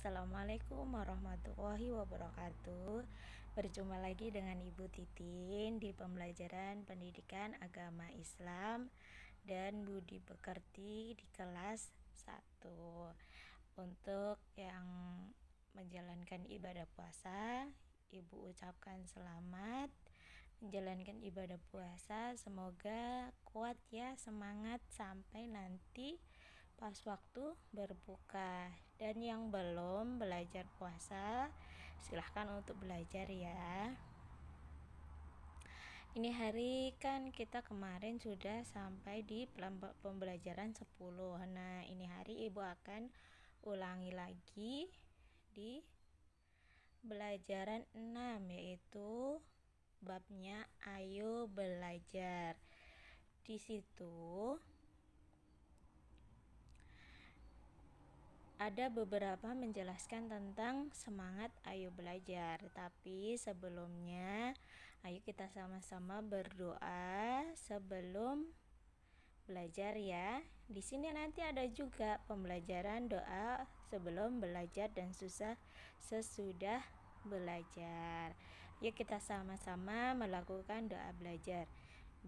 Assalamualaikum warahmatullahi wabarakatuh. Berjumpa lagi dengan Ibu Titin di pembelajaran pendidikan agama Islam dan budi pekerti di kelas 1. Untuk yang menjalankan ibadah puasa, Ibu ucapkan selamat menjalankan ibadah puasa. Semoga kuat ya, semangat sampai nanti pas waktu berbuka. Dan yang belum belajar puasa, silahkan untuk belajar ya. Ini hari kan kita kemarin sudah sampai di pembelajaran 10. Nah, ini hari Ibu akan ulangi lagi di pembelajaran 6, yaitu babnya ayo belajar. Di situ ada beberapa menjelaskan tentang semangat ayo belajar. Tapi sebelumnya, ayo kita sama-sama berdoa sebelum belajar ya. Di sini nanti ada juga pembelajaran doa sebelum belajar dan sesudah belajar. Yuk kita sama-sama melakukan doa belajar.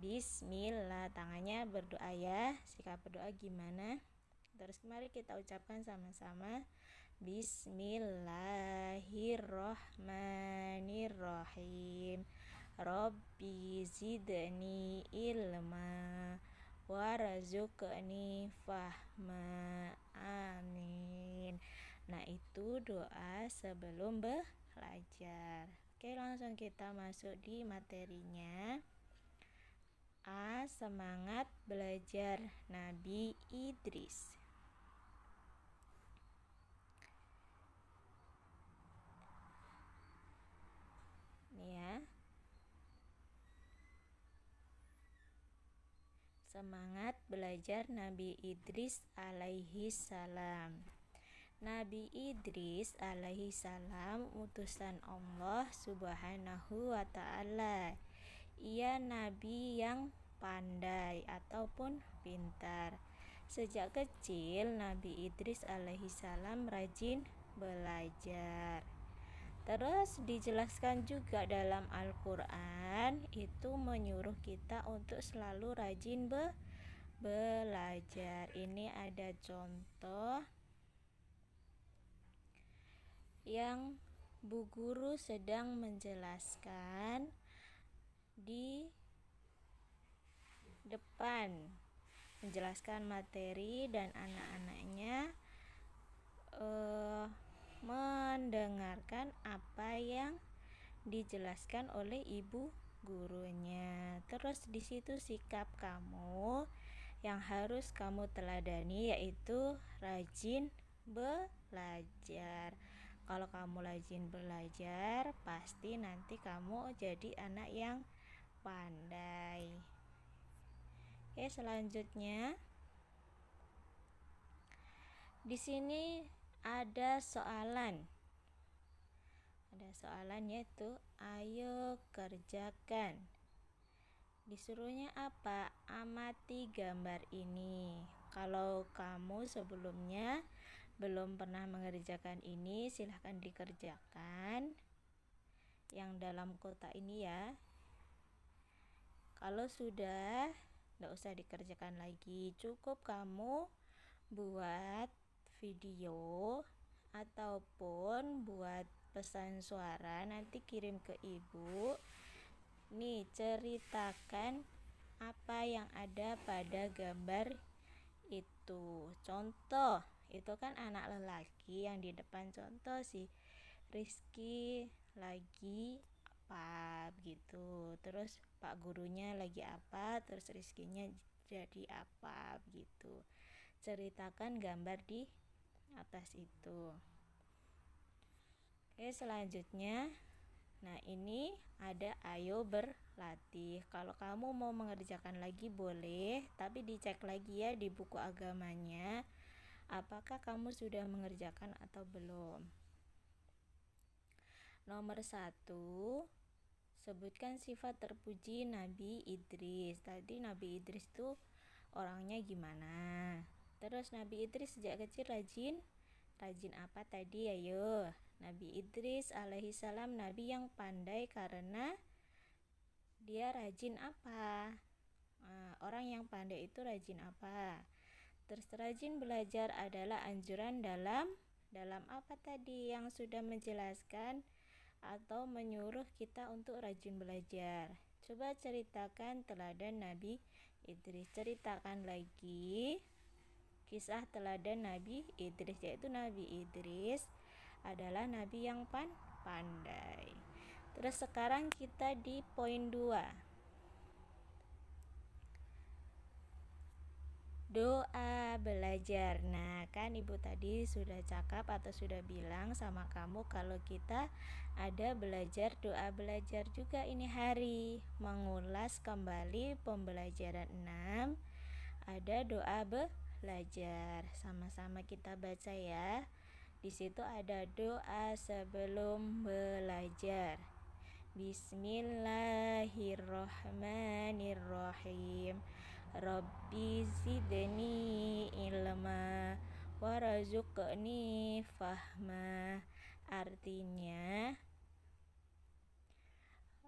Bismillah, tangannya berdoa ya. Sikap berdoa gimana? Terus mari kita ucapkan sama-sama. Bismillahirrohmanirrohim. Rabbi zidni ilma warzuqni fahma. Amin. Nah, itu doa sebelum belajar. Oke, langsung kita masuk di materinya. Semangat belajar Nabi Idris. Nih ya. Semangat belajar Nabi Idris alaihi salam. Nabi Idris alaihi salam utusan Allah subhanahu wa ta'ala. Ia nabi yang pandai ataupun pintar. Sejak kecil Nabi Idris alaihi salam rajin belajar. Terus dijelaskan juga dalam Al-Quran itu menyuruh kita untuk selalu rajin belajar. Ini ada contoh yang Bu Guru sedang menjelaskan di depan, menjelaskan materi dan anak-anaknya mendengarkan apa yang dijelaskan oleh ibu gurunya. Terus di situ sikap kamu yang harus kamu teladani yaitu rajin belajar. Kalau kamu rajin belajar, pasti nanti kamu jadi anak yang pandai. Oke, selanjutnya di sini ada soalan. Ada soalan yaitu ayo kerjakan. Disuruhnya apa? Amati gambar ini. Kalau kamu sebelumnya belum pernah mengerjakan ini, silahkan dikerjakan yang dalam kotak ini ya. Kalau sudah, tidak usah dikerjakan lagi. Cukup kamu buat video ataupun buat pesan suara, nanti kirim ke ibu. Nih, ceritakan apa yang ada pada gambar itu. Contoh, itu kan anak lelaki yang di depan. Contoh si Rizky lagi apa gitu. Terus Pak gurunya lagi apa, terus Rizkynya jadi apa gitu. Ceritakan gambar di atas itu. Oke, selanjutnya, nah ini ada ayo berlatih. Kalau kamu mau mengerjakan lagi boleh, tapi dicek lagi ya di buku agamanya apakah kamu sudah mengerjakan atau belum. Nomor 1, sebutkan sifat terpuji Nabi Idris. Tadi Nabi Idris tuh orangnya gimana? Terus Nabi Idris sejak kecil Rajin apa tadi? Ayo. Nabi Idris alaihissalam nabi yang pandai karena dia rajin apa? Orang yang pandai itu rajin apa? Terus rajin belajar adalah anjuran dalam apa tadi yang sudah menjelaskan atau menyuruh kita untuk rajin belajar. Coba ceritakan teladan Nabi Idris. Ceritakan lagi kisah teladan Nabi Idris, yaitu Nabi Idris adalah nabi yang pandai. Terus sekarang kita di poin 2. Doa belajar. Nah, kan ibu tadi sudah cakap atau sudah bilang sama kamu kalau kita ada belajar doa belajar juga ini hari. Mengulas kembali pembelajaran 6. Ada doa belajar. Sama-sama kita baca ya. Di situ ada doa sebelum belajar. Bismillahirrahmanirrahim. Rabbi zidni ilma warzuqni fahma. Artinya,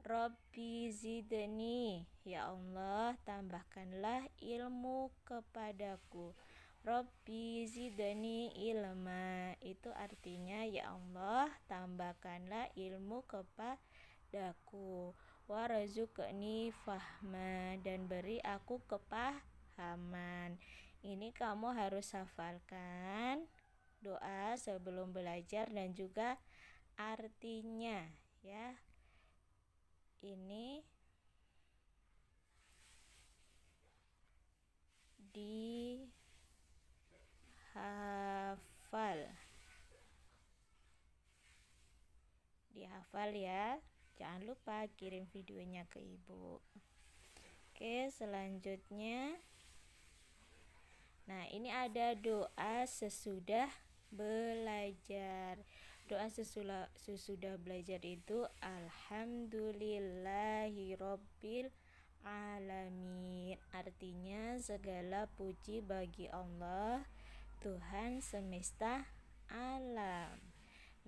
Rabbi zidni, ya Allah tambahkanlah ilmu kepadaku. Rabbi zidni ilma, itu artinya ya Allah tambahkanlah ilmu kepadaku. Warzuqni fahma, dan beri aku kepahaman. Ini kamu harus hafalkan doa sebelum belajar dan juga artinya ya. Ini dihafal ya. Jangan lupa kirim videonya ke ibu. Oke, selanjutnya. Nah, ini ada doa sesudah belajar. Doa sesudah belajar itu Alhamdulillahirabbil alamin. Artinya segala puji bagi Allah, Tuhan semesta alam.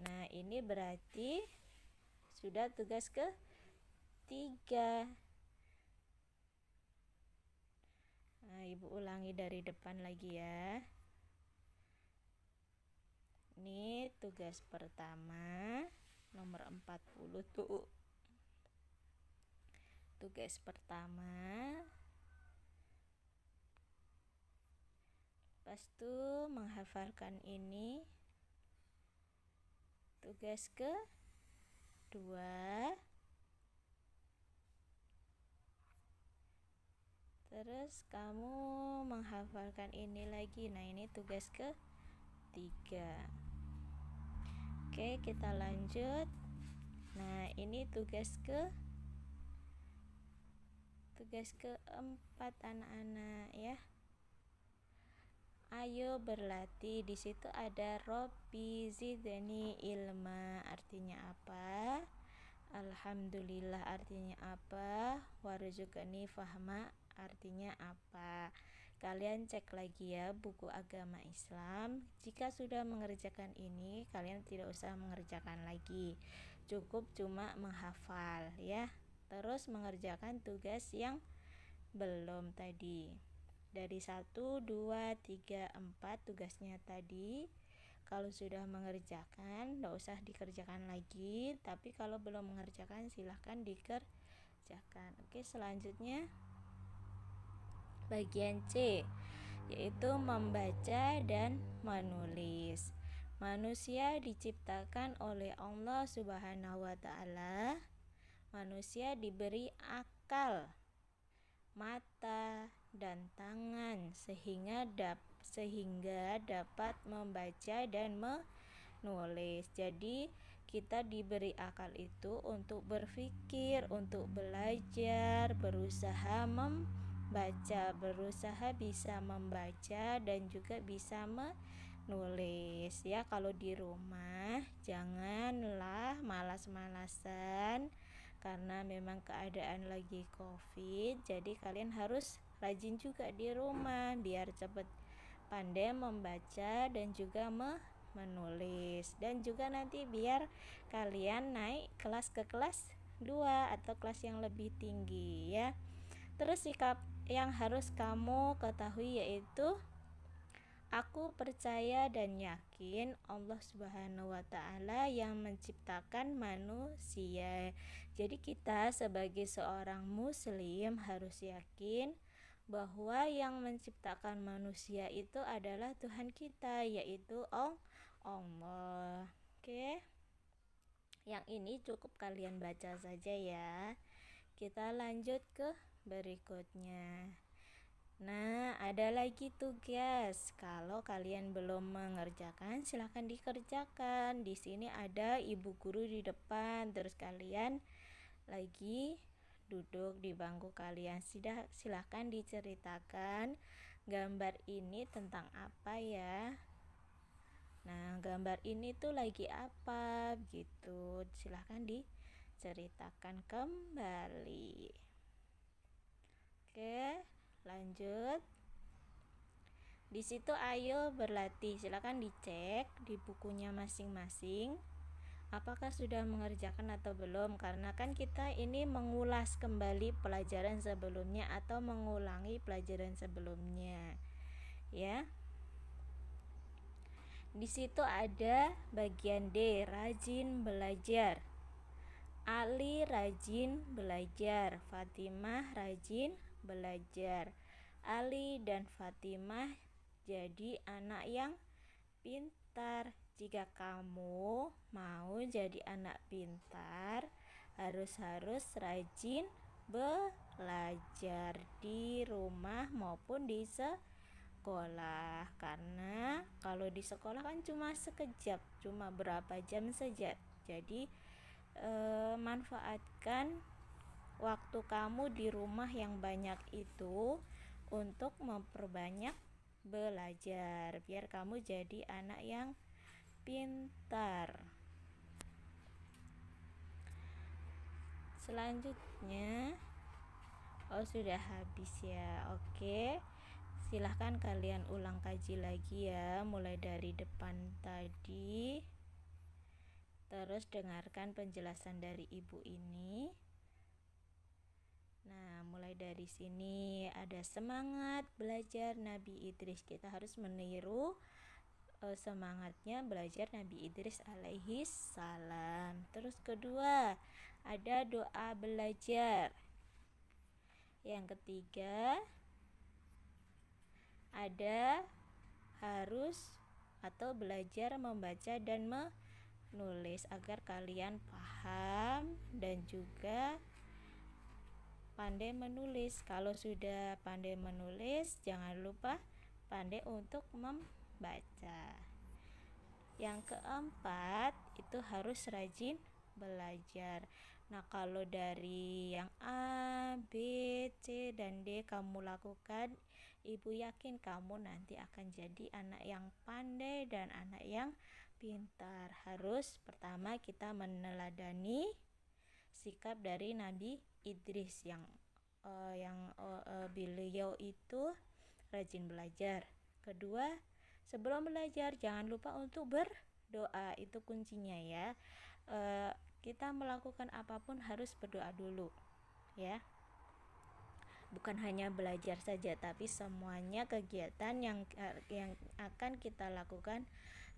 Nah, ini berarti sudah tugas ke-3. Nah, ibu ulangi dari depan lagi ya. Ini tugas pertama nomor 40 tuh. Tugas pertama. Pas tuh menghafalkan ini. Tugas ke-2. Terus kamu menghafalkan ini lagi. Nah, ini tugas ke-3. Oke, kita lanjut. Nah, ini tugas ke-4 anak-anak ya. Ayo berlatih. Di situ ada Robbi zidni ilma, artinya apa? Alhamdulillah artinya apa? Warzuqni fahma artinya apa? Kalian cek lagi ya buku agama Islam. Jika sudah mengerjakan ini, kalian tidak usah mengerjakan lagi. Cukup cuma menghafal ya. Terus mengerjakan tugas yang belum tadi. Dari 1, 2, 3, 4 tugasnya tadi. Kalau sudah mengerjakan, tidak usah dikerjakan lagi. Tapi kalau belum mengerjakan, silahkan dikerjakan. Oke, selanjutnya bagian C, yaitu membaca dan menulis. Manusia diciptakan oleh Allah Subhanahu wa Ta'ala. Manusia diberi akal, mata, dan tangan sehingga dapat membaca dan menulis. Jadi kita diberi akal itu untuk berpikir, untuk belajar, berusaha bisa membaca dan juga bisa menulis ya. Kalau di rumah janganlah malas-malasan, karena memang keadaan lagi COVID. Jadi kalian harus rajin juga di rumah biar cepat pandai membaca dan juga menulis. Dan juga nanti biar kalian naik kelas ke kelas 2 atau kelas yang lebih tinggi ya. Terus sikap yang harus kamu ketahui yaitu aku percaya dan yakin Allah Subhanahu wa Ta'ala yang menciptakan manusia. Jadi kita sebagai seorang muslim harus yakin bahwa yang menciptakan manusia itu adalah Tuhan kita, yaitu Allah. Oke. Yang ini cukup kalian baca saja ya. Kita lanjut ke berikutnya. Nah, ada lagi tugas. Kalau kalian belum mengerjakan, silahkan dikerjakan. Di sini ada ibu guru di depan, terus kalian lagi duduk di bangku kalian. Silahkan diceritakan gambar ini tentang apa ya. Nah, gambar ini tuh lagi apa gitu. Silahkan diceritakan kembali. Oke, lanjut. Di situ ayo berlatih. Silakan dicek di bukunya masing-masing apakah sudah mengerjakan atau belum, karena kan kita ini mengulas kembali pelajaran sebelumnya atau mengulangi pelajaran sebelumnya ya. Di situ ada bagian D, rajin belajar. Ali rajin belajar, Fatimah rajin belajar. Ali dan Fatimah jadi anak yang pintar. Jika kamu mau jadi anak pintar, harus rajin belajar di rumah maupun di sekolah. Karena kalau di sekolah kan cuma sekejap, cuma berapa jam saja. Jadi manfaatkan waktu kamu di rumah yang banyak itu untuk memperbanyak belajar, biar kamu jadi anak yang pintar. Selanjutnya sudah habis ya. Oke, silahkan kalian ulang kaji lagi ya, mulai dari depan tadi. Terus dengarkan penjelasan dari ibu ini. Nah, mulai dari sini ada semangat belajar Nabi Idris. Kita harus meniru semangatnya belajar Nabi Idris alaihi salam. Terus kedua, ada doa belajar. Yang ketiga, ada harus atau belajar membaca dan menulis agar kalian paham dan juga pandai menulis. Kalau sudah pandai menulis, jangan lupa pandai untuk membaca. Yang keempat, itu harus rajin belajar. Nah, kalau dari yang A, B, C, dan D kamu lakukan, ibu yakin kamu nanti akan jadi anak yang pandai dan anak yang pintar. Harus pertama kita meneladani sikap dari Nabi Idris yang beliau itu rajin belajar. Kedua, sebelum belajar jangan lupa untuk berdoa, itu kuncinya ya. Kita melakukan apapun harus berdoa dulu ya. Bukan hanya belajar saja, tapi semuanya kegiatan yang akan kita lakukan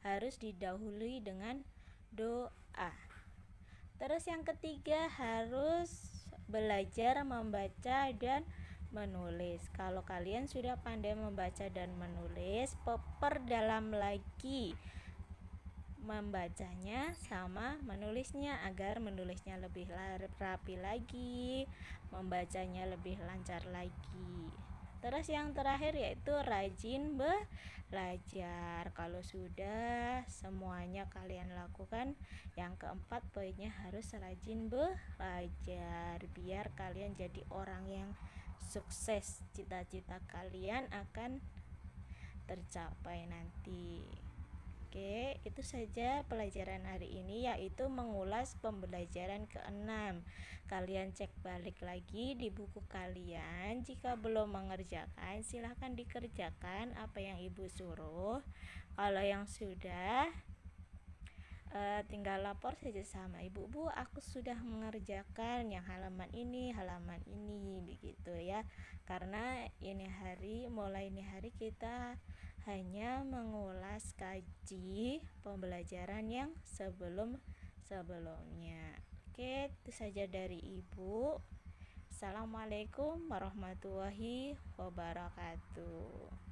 harus didahului dengan doa. Terus yang ketiga, harus belajar membaca dan menulis. Kalau kalian sudah pandai membaca dan menulis, perdalam lagi membacanya sama menulisnya agar menulisnya lebih rapi lagi, membacanya lebih lancar lagi. Terus yang terakhir yaitu rajin belajar. Kalau sudah semuanya kalian lakukan, yang keempat poinnya harus rajin belajar biar kalian jadi orang yang sukses. Cita-cita kalian akan tercapai nanti. Oke, itu saja pelajaran hari ini, yaitu mengulas pembelajaran ke-6. Kalian cek balik lagi di buku kalian. Jika belum mengerjakan, silahkan dikerjakan apa yang ibu suruh. Kalau yang sudah, tinggal lapor saja sama ibu, Bu, aku sudah mengerjakan yang halaman ini begitu ya. Karena mulai ini hari kita hanya mengulas kaji pembelajaran yang sebelumnya. Oke, itu saja dari ibu. Assalamualaikum warahmatullahi wabarakatuh.